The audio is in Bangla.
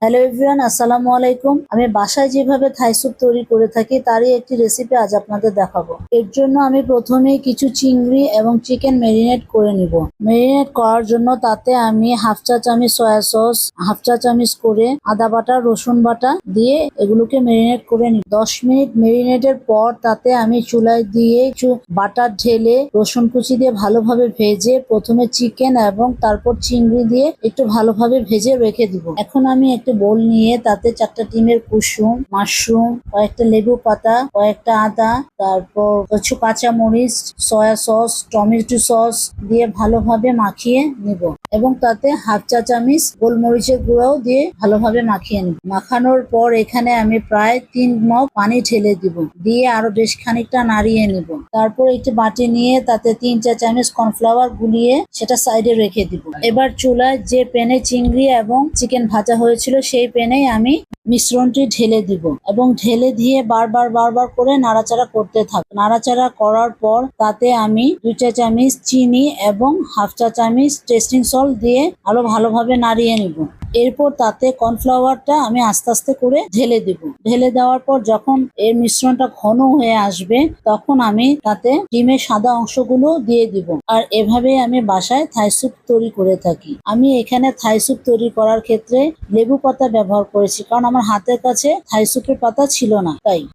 হ্যালো এভরিওয়ান, আসসালামু আলাইকুম। আমি বাসায় যেভাবে থাই স্যুপ তৈরি করে থাকি তারই একটি রেসিপি আজ আপনাদের দেখাবো। এর জন্য আমি প্রথমে কিছু চিংড়ি এবং চিকেন ম্যারিনেট করে নিব। ম্যারিনেট করার জন্য তাতে আমি হাফ চা চামচ সয়া সস, হাফ চা চামচ করে আদা বাটা, রসুন বাটা দিয়ে এগুলোকে ম্যারিনেট করে নিব। 10 মিনিট ম্যারিনেটের পর তাতে আমি চুলায় দিয়ে কিছু বাটার ঢেলে রসুন কুচি দিয়ে ভালোভাবে ভেজে প্রথমে চিকেন এবং তারপর চিংড়ি দিয়ে একটু ভালোভাবে ভেজে রেখে দিব। এখন আমি একটা বোল নিয়ে তাতে 4টা ডিমের কুসুম, মাশরুম, কয়েকটা লেবু পাতা, কয়েকটা আদা, তারপর কিছু কাঁচামরিচ, সয়া সস, টমেটো সস দিয়ে ভালোভাবে মাখিয়ে নিব এবং তাতে হাফ চা চামচ গোলমরিচের গুঁড়াও দিয়ে ভালোভাবে মাখিয়ে নিব। মাখানোর পর এখানে আমি প্রায় 3 মগ পানি ঢেলে দিব, দিয়ে আরো বেশ খানিকটা নাড়িয়ে নিব। তারপর একটি বাটি নিয়ে তাতে 3 চা চামচ কর্নফ্লাওয়ার গুলিয়ে সেটা সাইডে রেখে দিব। এবার চুলায় যে প্যানে চিংড়ি এবং চিকেন ভাজা হয়েছিল সেই প্যানেই আমি মিশ্রণটি ঢেলে দিব এবং ঢেলে দিয়ে বারবার করে নাড়াচাড়া করতে থাক। নাড়াচাড়া করার পর তাতে আমি 2 চা চামচ চিনি এবং হাফ চা চামচ টেস্টিং সল্ট দিয়ে আরো ভালোভাবে নাড়িয়ে নিব। এরপর তাতে কর্নফ্লাওয়ারটা আমি আস্তে আস্তে করে ঢেলে দিব। ঢেলে দেওয়ার পর যখন এর মিশ্রণটা ঘন হয়ে আসবে তখন আমি তাতে ডিমের সাদা অংশগুলো দিয়ে দিব। আর এভাবে আমি বাসায় থাই স্যুপ তৈরি করে থাকি। আমি এখানে থাই স্যুপ তৈরি করার ক্ষেত্রে লেবু পাতা ব্যবহার করেছি, কারণ আমার হাতের কাছে থাই স্যুপের পাতা ছিল না, তাই।